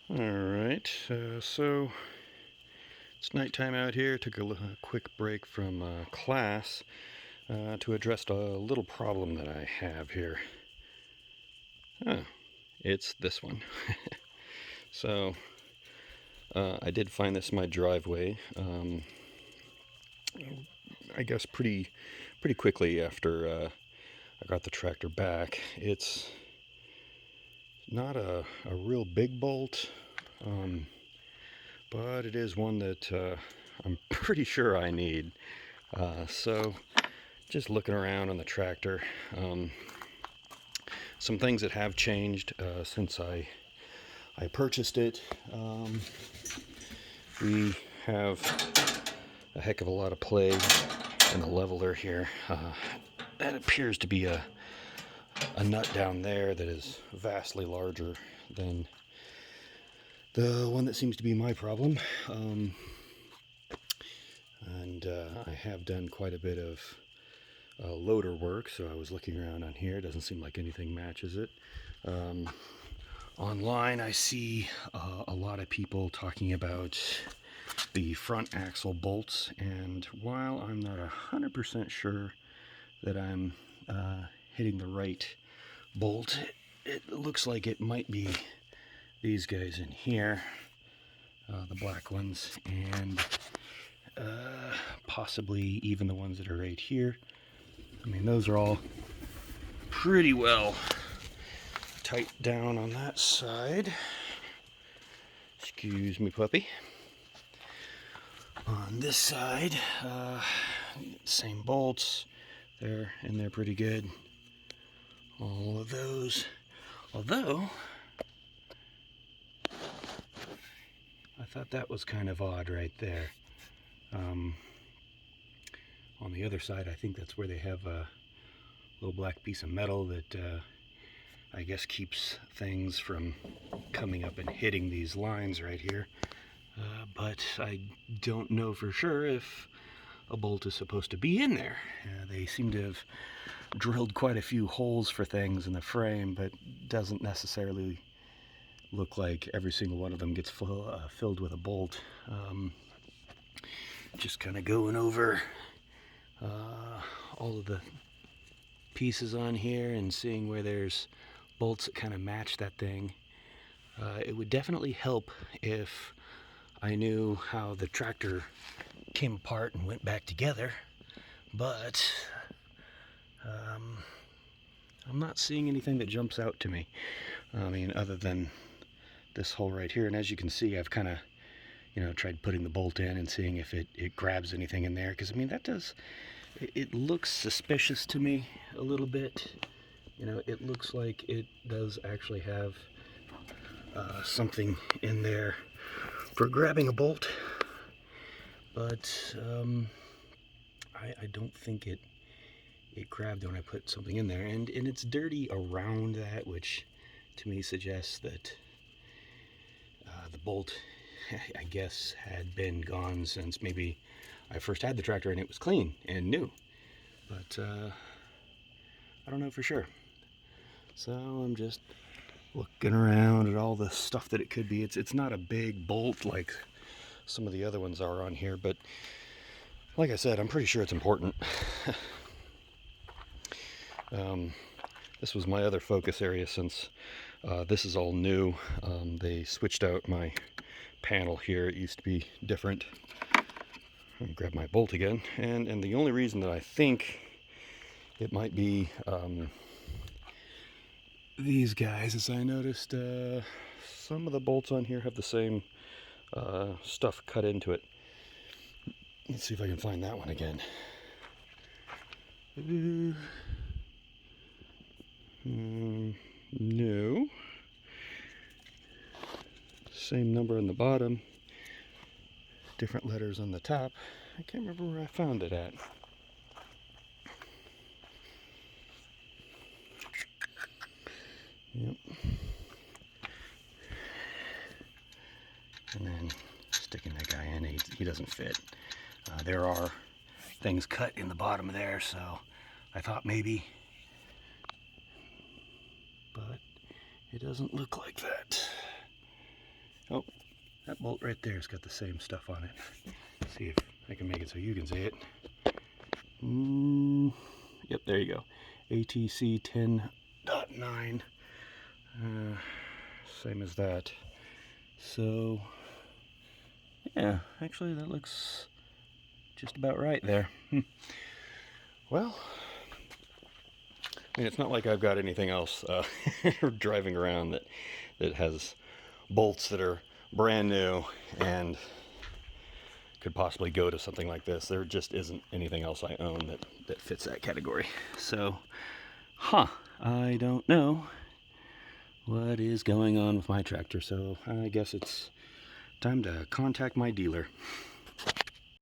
Alright, so it's nighttime out here. Took a quick break from class to address a little problem that I have here. Oh, it's this one. So I did find this in my driveway. I guess pretty quickly after I got the tractor back. It's not a real big bolt, but it is one that I'm pretty sure I need. So just looking around on the tractor, some things that have changed since I purchased it. We have a heck of a lot of play in the leveler here. That appears to be a nut down there that is vastly larger than the one that seems to be my problem. And I have done quite a bit of loader work, so I was looking around on here. It doesn't seem like anything matches it. Online I see a lot of people talking about the front axle bolts, and while I'm not 100% sure that I'm hitting the right bolt, it looks like it might be these guys in here, the black ones, and possibly even the ones that are right here. I mean, those are all pretty well tight down on that side. Excuse me, puppy. On this side, same bolts. They're in there pretty good. All of those. Although, I thought that was kind of odd right there. On the other side, I think that's where they have a little black piece of metal that I guess keeps things from coming up and hitting these lines right here. But I don't know for sure if a bolt is supposed to be in there. They seem to have drilled quite a few holes for things in the frame, but doesn't necessarily look like every single one of them gets filled with a bolt. Just kind of going over all of the pieces on here and seeing where there's bolts that kind of match that thing. It would definitely help if I knew how the tractor came apart and went back together, but I'm not seeing anything that jumps out to me. I mean, other than this hole right here, and as you can see, I've kind of tried putting the bolt in and seeing if it grabs anything in there, because I mean, it looks suspicious to me a little bit. It looks like it does actually have something in there for grabbing a bolt, but I don't think it grabbed when I put something in there, and it's dirty around that, which to me suggests that the bolt, I guess, had been gone since maybe I first had the tractor and it was clean and new, but I don't know for sure. So I'm just looking around at all the stuff that it could be. It's not a big bolt like some of the other ones are on here, but like I said, I'm pretty sure it's important. This was my other focus area since this is all new. They switched out my panel here. It used to be different. I'll grab my bolt again, and the only reason that I think it might be these guys is I noticed some of the bolts on here have the same stuff cut into it. Let's see if I can find that one again. No. Same number on the bottom, different letters on the top. I can't remember where I found it at. Yep. And then sticking that guy in, he doesn't fit. There are things cut in the bottom there, so I thought maybe, but it doesn't look like that. Oh, that bolt right there has got the same stuff on it. Let's see if I can make it so you can see it. Yep, there you go. ATC 10.9. Same as that. So, yeah, actually that looks just about right there. Well, I mean, it's not like I've got anything else driving around that has bolts that are brand new and could possibly go to something like this. There just isn't anything else I own that fits that category. So, I don't know what is going on with my tractor, so I guess it's time to contact my dealer.